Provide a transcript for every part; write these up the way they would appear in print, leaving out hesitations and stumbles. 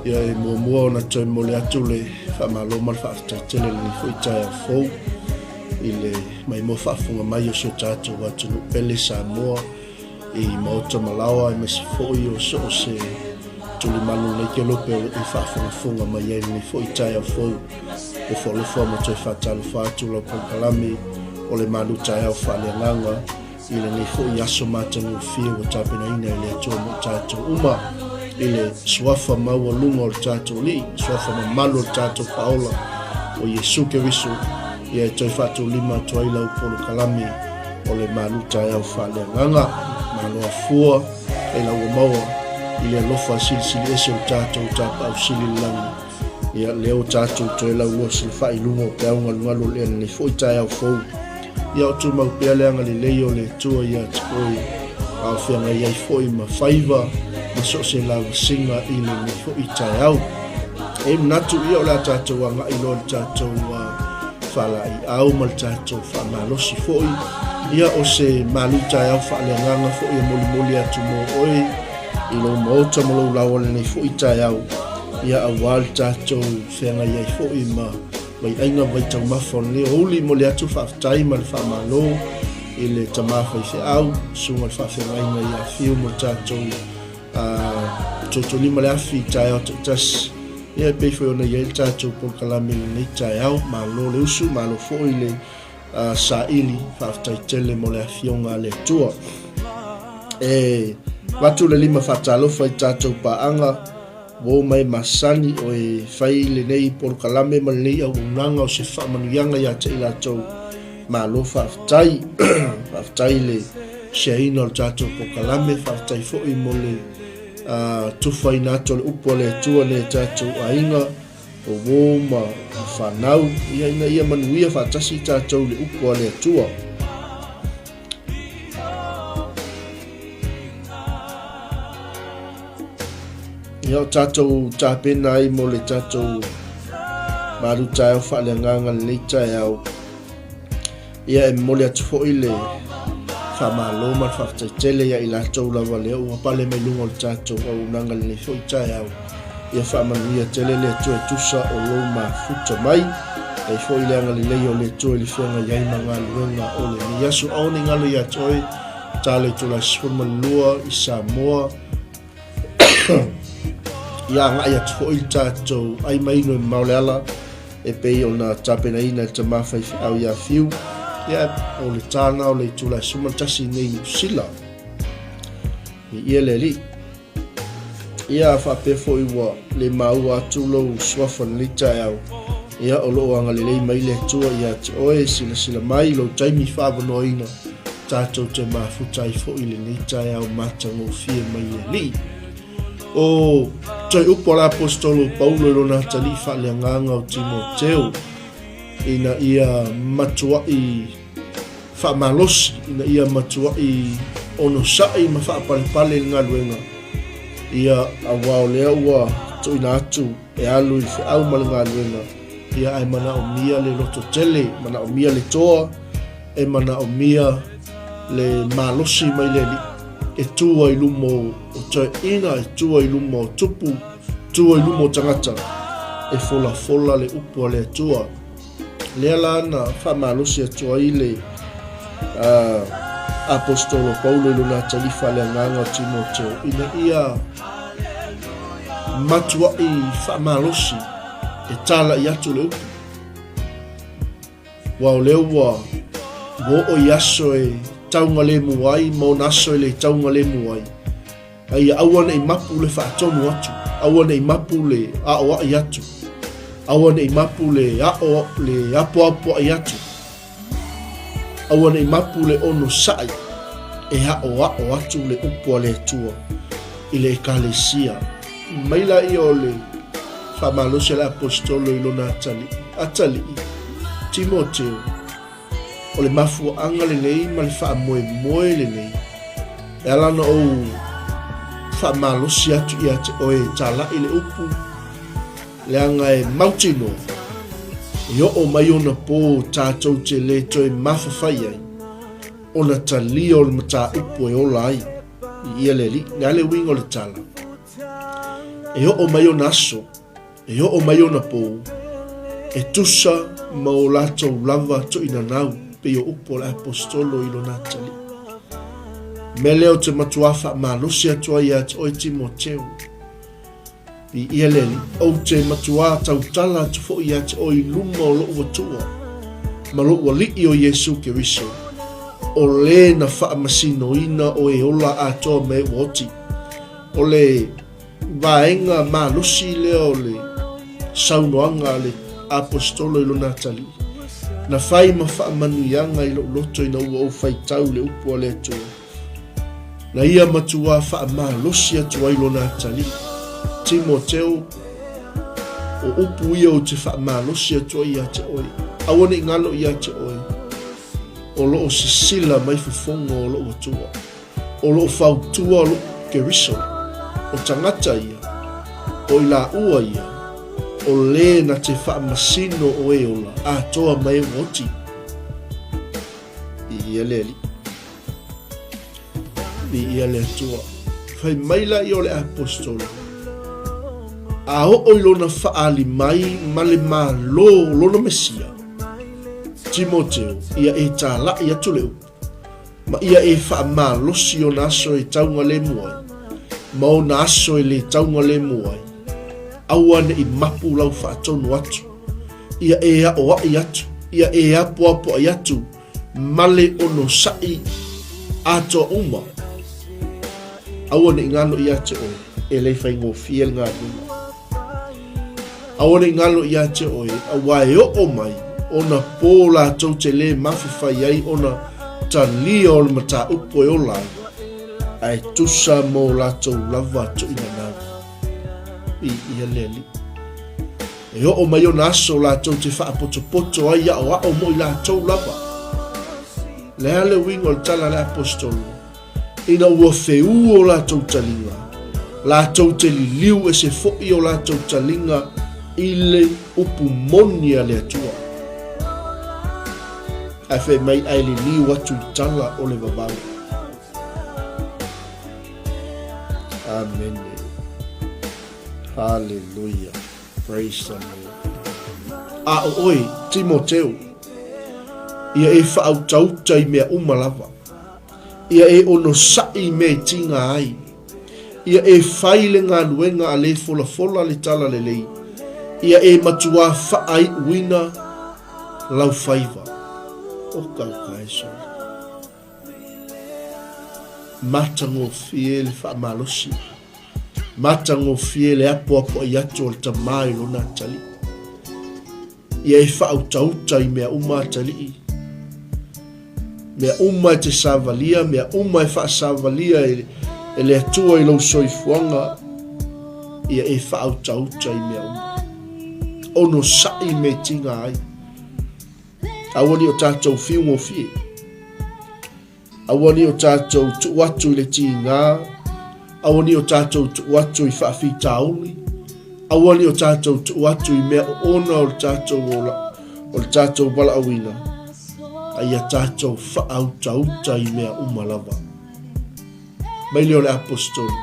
ia e mua ona toi mole atu le whamalo mal whaaftaitele ni fo i taeao i le mai mo whaafunga mai o sio tātou atunu pele sa moa i maota malawa i mesi foi o so o se tuli malu nei ke lope o i whaafunga mai e ni fo i taeao o wholofo ma toi whaatalo whaatu lau Pongkalami o le malu taeao faaleagaga i le nei fo i aso matanu fia o tapena ina i le atua mo tātou uma i le suafa maua lunga o le tātou li, suafa mamalu o le tātou paola o Iesu Keriso ia e toi whātou lima tua i lau Pongkalami o le malu taeao faaleagaga maloa fua e lau o maua i le alofa silisili ese o tātou tāpau sili langi ia leo tātou toi lau ua sili whailunga o pe aunga lungalu le nei fo i taeao fou ia o tu mau pea leanga le leo le tua ia tikoi a whianga iai fo i ma whaiva ma so se lau singa i le nei fo i taeao e mnatu ia o la tātou a ngai lo le tātou whala i au ma le tātou whamalosi fo ia o se malu taeao faaleagaga fo i moli atu mo oe i lo maota ma lou lau le nei fo i taeao ia auā le tātou whianga iai fo i ma mai ainga vai tau mafa le uli mo le atu whaafetai ma le whaamalo i le tamafa i whiau sunga le whaafengainga i a whiu mo tātou totolima le afi taeao tas ia pei foi ona iai le tātou Pongkalami nei taeao malo le usu malo fo i le saili whaafetaitele mo le afionga le tua e watu le lima whaatalofa i tātou paanga wo mai masani o e whai le nei Pongkalami ma le nei au unanga o se whaamanuianga ia te ilatou malo whaafetai le sheaina o tātou Pongkalami whaafetai fo i mo le tufa i nato le upo le tua le tātou ainga o wō ma whanau ia manuia whaatasi tātou le upo le tua ia o tātou tāpena ai mo le tātou malu taeao faaleagaga le nei taeao ia e mole atu foʻi le whamalo ma le whaafetaitele ia i latou lava lea ua pale mai lunga o le tātou aunaga le nei foʻi taeao ia whaamanuia tele le atua e tusa o lou mafuta mai e foʻi leaga lelei o le atua i le whianga iai ma galuega o le ni aso aone galo ia toe tale tulaisifulumalua i Samoa ia ngai atu foʻi le tātou ai maino e maoleala e pei ona tapenaina e tamafa i whiau ia fiu ia o le tāna o le tulaisumatasi nei Niusila ia le li ia whape foʻi ua le maua atu lou suafa nei taeao ia o loo anga lelei mai le atua ia te oe silasila mai lou taimi whaavanoina tātou te mafuta i foʻi le nei taeao matagofie mai le li o toi upo la apostolo Paulo lona tali faaleagaga o Timoteo ina ia matuaʻi faamalosi ina ia matuaʻi ono saʻi ma faapalepale le galuega ia auā o lea ua toʻina atu e alu i le feʻau ma le galuega ia ae manaʻomia le loto tele manaʻomia le toa e manaʻomia le malosi mai le alii e tua i lumo o toe ina e tua i lumo o tupu tua i lumo o tangata e fola le upu a le atua lea lana whamalosi atua i le apostolo Paulo i luna talifa le nganga o Timoteo ina ia matua i whamalosi e tala i atu le upu wao leo wa wo o yaso e taunga le muai mo naso le taunga le muai ai awana i mapu le whaatonu atu awana i mapu le aoa i atu awana i mapu le apo i atu awana i mapu le ono sai e aoa atu le upo le atua i le ekalesia maila i o le whamalosi le apostolo i lona atali Timoteo o le mafuaaga lelei ma le faamoemoe lelei e alana ou faamalosi atu ia te oe talaʻi le upu leaga e mautino i oo mai ona pō tatou te lē toe mafafai ai ona talia o le mataupu e ola ai i ia le alii le ale uiga o le tala e o mai ona aso, e o mai ona pou, e tusa ma o lātou lava to ina nau, pe o upo le apostolo i lona tali. Me leo te matuafa malosi atua ia te oi Timoteo. I ia leli, o te matua tautala tu fo ia te oi luma o loo watua. Ma loo li o Yesu Keriso. O le na faa masino ina o e ola atoa me woti. O le vaenga malosi leo le saunoanga le apostolo i lona tali. Na fai ma faa manuianga i loo loto ina ua o fai tau le upo le atua. Na ia matua faa malosi atua i lona tali. Timoteo o upu ia o te faa malosi atua ia te oi. Awane ngalo ia te oi. O loo sisila mai fufonga o loo atua. O loo fautua o loo Keriso. O tangata ia. O ila ua ia. O le na te faa masino o e ola. A toa mai woti. I ia leli. I ia le atua. Fai maila i o le apostolo. A o lona faali mai male malo lona Mesia. Timoteo ia e tala ia tuleu. Ma ia e faa malosi o naso e taunga le muai. Ma o naso e le taunga le muai. Awane i mapu lau faa tonu atu. Ia e a oa i atu. Ia e a poapo i atu. Male ono sai ato uma. Awane i ngano i ate o. E le fai ngō fiel ngā numa. Awane ngalo ia te oe, a wae o mai, ona pō la tau te le mawhiwhai ai, ona ta lia o le mata upo e o lai, ai tusa mō la tau lava to ina nau. I ia leli. E o mai o naso la tau te wha poto ai a o mo i la tau lava. Le ale wingo le tala le apostolo, ina ua feu o la tau talinga, la tau te liu e se fo'i o la tau talinga, ile upu monia le atua. A fe mai aile li watu tala o le vavau. Amen. Hallelujah. Praise the Lord. A oi, Timoteo. Ia e whautauta i mea umalava. Ia e ono sai me tinga ai. Ia e whaile ngā luenga a le fola le tala le lei. Ia e matua whaai uina lau whaiva. O kau kaeso. Matango fie le wha malosi. Matango fie le apo i atu o le tamai lona tali. Ia e whautauta i mea uma tali. Mea uma e te savalia, mea uma e wha savalia e le atua i lau soifuanga. Ia e whautauta i mea uma. Ono sai me tinga ai. Awani o tātou whiungo fie. Awani o tātou tuatu i le tinga. Awani o tātou tuatu i whaafi tauli. Awani o tātou tuatu i mea ona o le tātou wala awina. Ai a tātou whaauta i mea umalava. Mai leo le apostolo.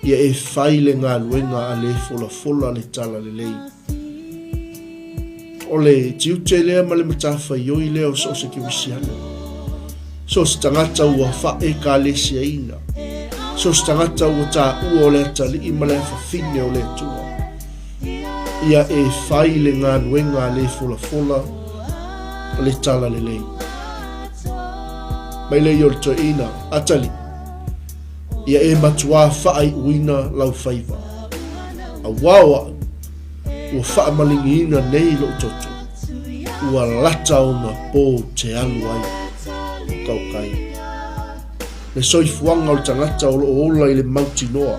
Ia e whaile ngā luenga a le fola le tala le lei. O le tiute lea ma le matawha i oi leo so se kiwisiana. So se tangata ua wha e ka lesi aina. So se tangata ua tā ua o le atali i ma le whawhine o le tua. Ia e whaile ngā luenga a le fola le tala le lei. Mai le i to ina atali. Ia e matua whaai uina lau whaiva. A wawa ua wha malingina nei lo toto. Ua lata ona pō te alu ai. Kau kai. Le soifuanga o le tangata o lo ola i le mauti noa.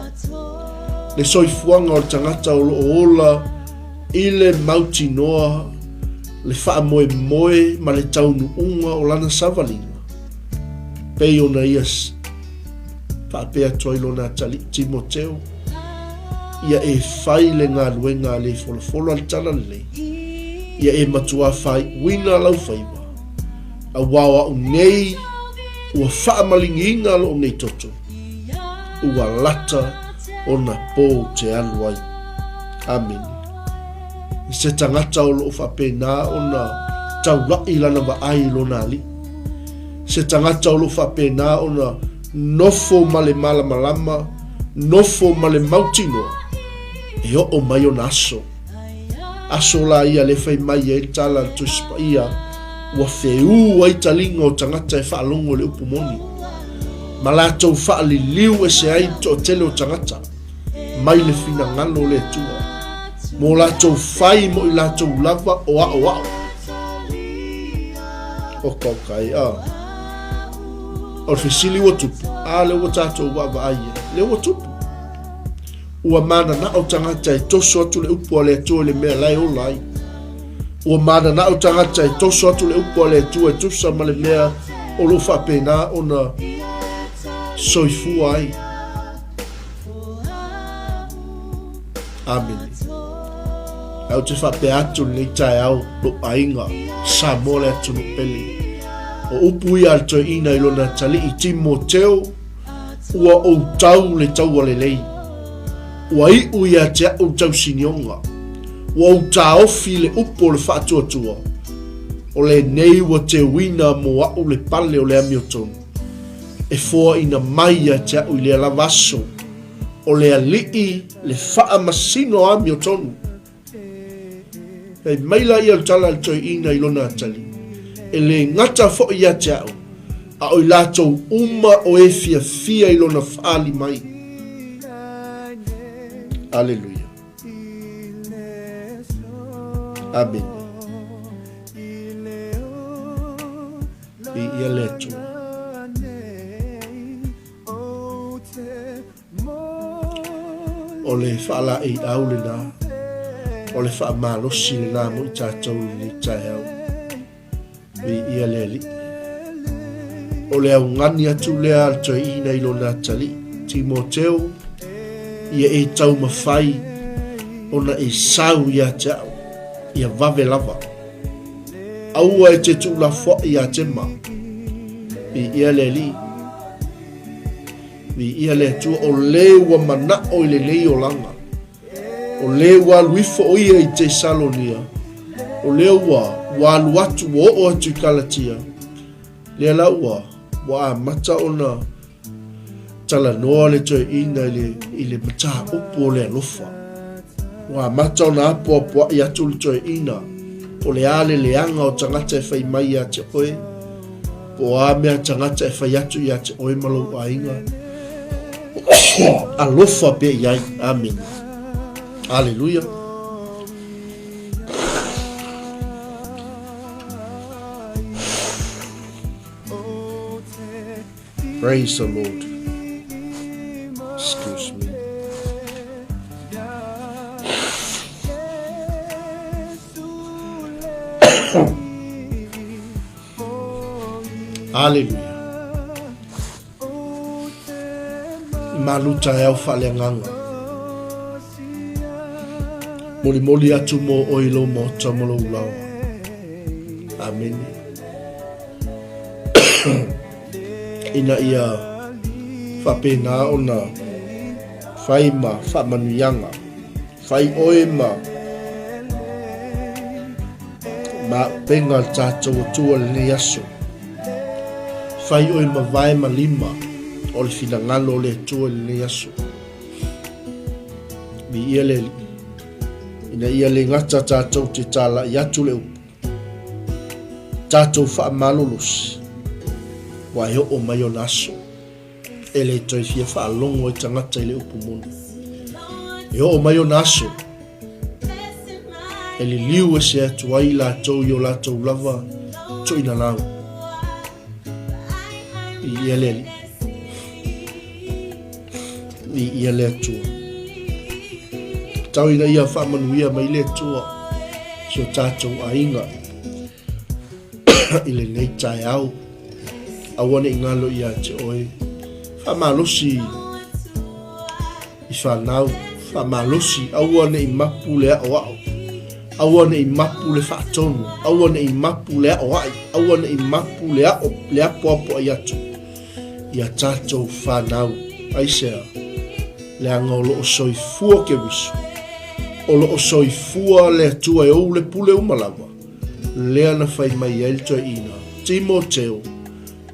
Le soifuanga o le tangata o lo ola i le mauti noa. Le wha moe ma le taunu unga o lana savalinga. Pei ona ias. Whaapea toilo na tali Timoteo. Ia e whaile ngā luenga le fola le tala le. Ia e matua whai wina lau whaiwa. A wawa unei ua whaamalingina lo nei toto. Ua lata ona po te alu ai. Amen. Se tangata o lo whapena ona taulai lana wa ai lona ali. Se tangata o lo whapena ona nofo male malama, nofo male mautino. E o mai o naso. Aso la ia le fai mai e tala tu spa ia. Wa feu ai talinga o tangata e whaalongo le upumoni. Ma la tau whaali liu e se ai to tele o tangata. Mai le fina ngalo le tua. Mo la tau whai mo i la tau lava o a. O kaukai o fisili wa tupu. Le wa tatou wa ai. Le wa tupu. Ua mana na o tangata e toso atu le upu le tua le mea lai o lai. Ua mana na o tangata e toso atu le upu le tua e tusa ma le mea o lo whapena o na soifua ai. Amen. Au te whape atu le taeao lo ainga sa mole atu no peli. O upu ia alto ina ilona tali i 𝚗𝚑𝚗𝚒 ua o tau le tau ale lei. Ua i uia te au tau sinionga. Ua o ta ofi le upo le whaatuatua. O le nei wa te wina mo au le pale o le amiotonu. E fua ina maia te au le lavaso. O le alii le wha masino amiotonu. Hei maila ia tala al toi ina ilona atali. E le ngata fo ia te au. A oi latou uma o e fia ilona whaali mai. Aleluia. Amen. Ia leto. O le whaala e au le nā. O le wha malosi le nā mo i tātou le taeao. Ia le li. O le au ngani atu lea alto ina ilona tali. 𝚗𝚑𝚗𝚒 ia e tau mawhai. Ona e sau ia te au. Ia vave lava. Aua e te tūla fo ia te ma. Ia le li. Ia le tua o lewa mana o le lei o langa. O lewa luifo o ia i te salonia. O lewa wa luatu o atu kalatia. Lea laua wa mata ona tala noa le toi ina i le mata upo le alofa. Wa mata ona apo i atu le toi ina. O le ale leanga o tangata e whai mai a te oe. Po a mea tangata e whai atu i a te oe malo a inga. Alofa pe iai. Amen. Hallelujah. Praise the Lord. Excuse me. Hallelujah. Malū taeao faaleagaga. Moli atu mo oilo mo tamolo lau. Amen. Ina ia whapena ona whai ma whamanuyanga. Whai oe ma penga tātou tua le nei aso. Whai oe ma vai ma lima o le whina ngalo le tua le nei aso. Mi ia le ina ia le ngata tātou te tala i atu le upu. Tātou wha malolosi. Wa e o mai o naso. E le toi fia wha longo i tangata i le upu moni. E o mai o naso. E li liu e se atu ai la tau i o la tau lava. To ina lau. I ia le li. I ia le atua. Tau ina ia wha manuia mai le atua. So tātou a inga. I le nei taeao. Awane i ngalo i a te oe. Wha malosi i whanau. Wha malosi awane i mapu le ao ao. Awane i mapu le whaatonu. Awane i mapu le ao ai. Awane i mapu le ao. Le apo apo ai atu. I a tātou whanau. Aisea. le anga o loo soifua ke wiso. O loo soifua le atua e ou le pule umalawa. Lea na fai mai elto ina. Timoteo,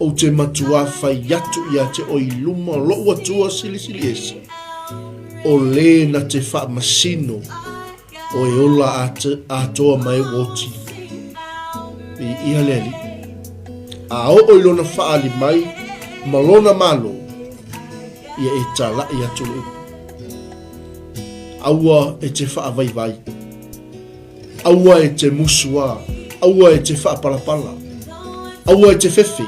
o te matua fai yatu ia te o iluma o loo atua silisili esa. O le na te wha masino o e ola atoa mai woti. I ia leli. A o ilona wha ali mai, malona malo, ia e tala ia tulu. Aua e te wha vai vai. Aua e te musua. Aua e te wha palapala. Aua e te fefi.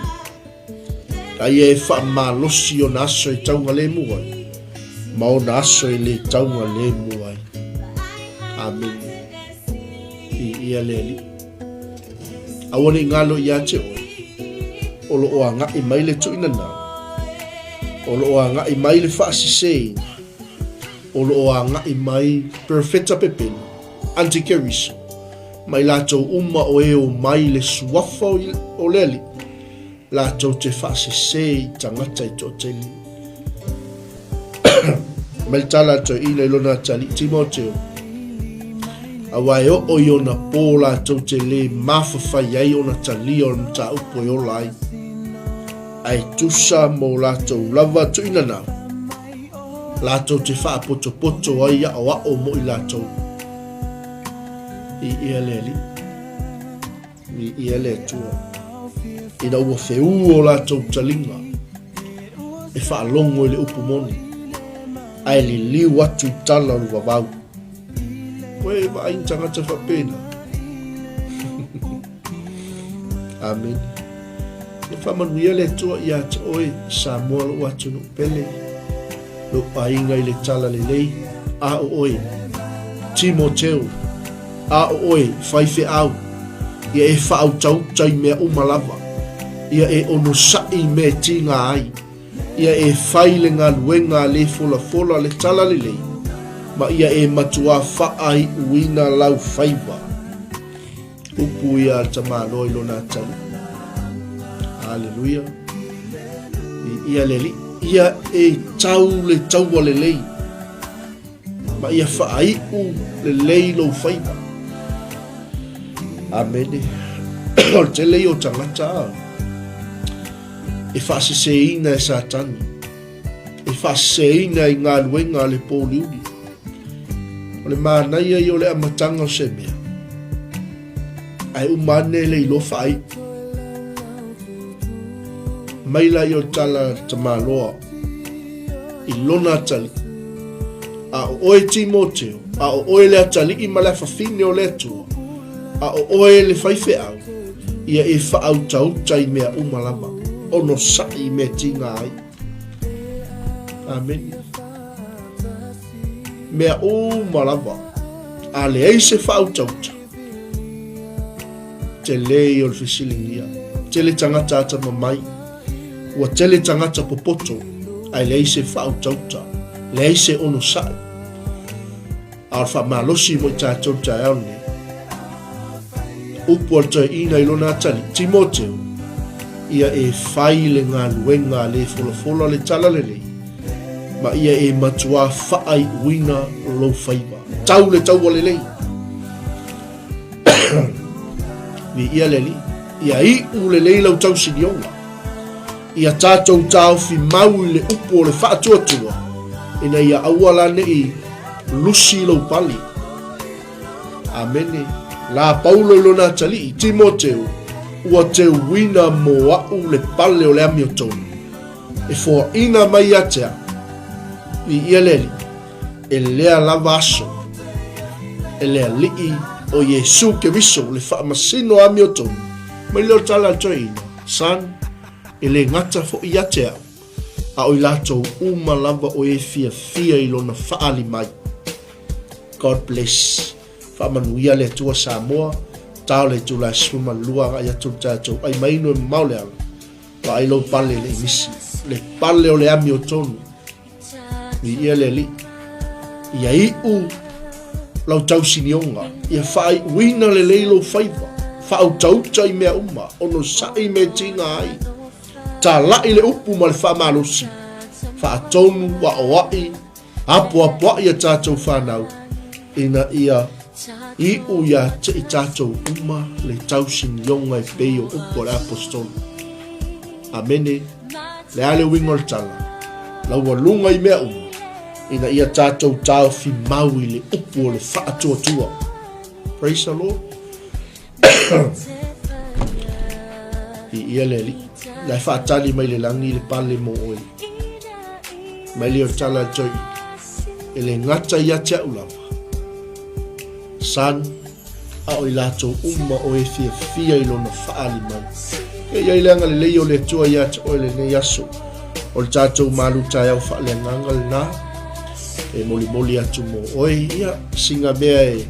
Ai e wha malosi o na aso e taunga le muai. Ma o na aso e le taunga le muai. Amen. I ia leli. Aua ni ngalo ia te oi. O lo o anga i mai le tuina nao. O lo o anga i mai le whaasisei. O lo o anga i mai perfecta pepeno. Antikeriso. Mai lātou uma o e o mai le suafa o leli. Lātou te whaasisei tangata i tō teli. Mai tala tō ina ilona tali Timoteo. Awai o iona pō lātou te le mawhawhai ai o na tali o na ta upo i o lai. Ai tusa mo lātou lava tu ina nao. Lātou te wha poto ai a o mo i lātou. I ia leli. I ia le tua. Ina ua wheu o lātou talinga. E wha longo i le upu moni. Ai li liu atu i tala o wawau. Koe wa ain tangata whapena. Amen. E whamanuia le tua i ata oe sa moa lo atu no pele. Lo ainga i le tala le lei. A o oe. Timoteo. A o oe. Whaife au. Ia e whaau tau tai mea umalava. Ia e ono sai me tinga ai. Ia e whaile ngā luenga le fola le tala le lei. Ma ia e matua whaai uina lau whaiva. Upu ia tamalo ilo nā tali. Hallelujah. Ia leli. Ia e tau le taua le lei. Ma ia whaai u le lei lau whaiva. Amen. O te lei o tangata. E whaasiseina e satani. E whaasiseina i ngā luenga le pōliuni. O le mānaia i o le amatanga o se mea. Ai umane le ilo whai. Maila i o tala tamaloa. I lona tali. A o oe Timoteo. A o oe le atali i male whawhine o le atua. A o oe le whaife au. Ia e whaau tau tai mea umalama. Ono sai me tinga ai. Amen. Mea umalama. A le eise whaau tau tai. Te lei o le whisilingia. Te le tangata ata mamai. Ua te le tangata popoto. Ai le eise whaau tau tai. Le eise ono sai. A wha malosi mo i tātou taeao ne. Upu al tai ina ilona tali. Timoteo. Ia e whaile ngā luenga le fola le tala le lei. Ma ia e matua whaai uina lo whaiva. Tau le tau le lei. Ni ia leli. Ia i u le lei lau tau sinionga. Ia tātou tau fi mau le upu o le whaatuatua. Ina ia awala ne i lusi lau pali. Amene. La Paulo ilona tali i Timoteo. Ua te wina mo au le pale o le amiotonu. E fo ina mai atea. I ia leli. E lea lava aso. E lea lii o Yesu ke viso le whaamasino amiotonu. Mai leo tala toina. San. E le ngata fo i atea. A o ilato uma lava o e fia ilona whaali mai. God bless. Whamanuia le tua Samoa. Tau le tula suma lua ai atu tātou. Ai maino e maule ala. Wa ai lo pale le misi. Le pale o le ami o tonu. I ia le li. Ia i u. Lau tau sinionga. Ia whai uina le leilo whaiva. Whau tauta i mea uma. Ono sai me tinga ai. Tā lai le upu ma le whamalosi. Wha tonu wa o ai. Apo ia tātou whanau. Ina ia I uia te I tātou uma le tausin yonga I peio upo le apostol. Amene, le ale wingol tala. Laua lunga I mea uma. Ina ia tātou tāo fi maui le upo le whaatua tua. Praise the Lord. I ia le li. Lai whaatali mai le langi le pale mo oi. Mai leo tala toi. E le ngata ia te ulawa. San, a oi lato uma o e fia I lona whaali mai. E ia ileanga le leo le tua ia te oile ne yaso. O le tātou Malū taeao faaleagaga le nā. E moli atu mo. Oi ia singa mea e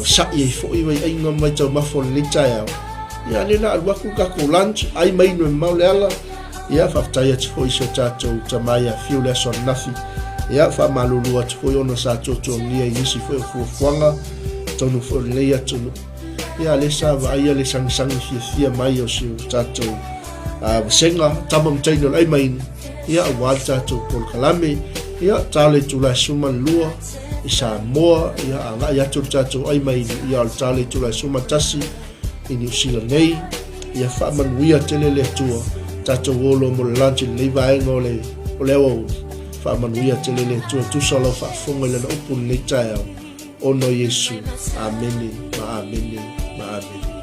sa'i e fo'i wai ainga mai tau mafo le taeao. Ia le na alwaku kako lunch, ai mai no mau le ala. Ia whaftai atu fo'i sa tātou tamai a fiu le aso nafi. Ia wha malulu atu fo'i ona sa toto ngia I nisi fo'i fuafuanga. Tonu fo'i lei atu no. Ia le sa wa ia le sangisangi fia mai o siu tātou. Senga tamam taino ai mai. Ia awal tātou pol kalame. Ia tale tula suman lua. I Samoa. Ia anga ia tātou ai mai. Ia tale tula suman tasi. I New Zealand nei. Ia wha manuia tele le tua. Tātou wolo mo le lanchi le vaenga o le awa whaamanuia te lele tua tusalo whaafonga lana upu le taeao. Ono Yesu. Amene, ma amene, ma amene.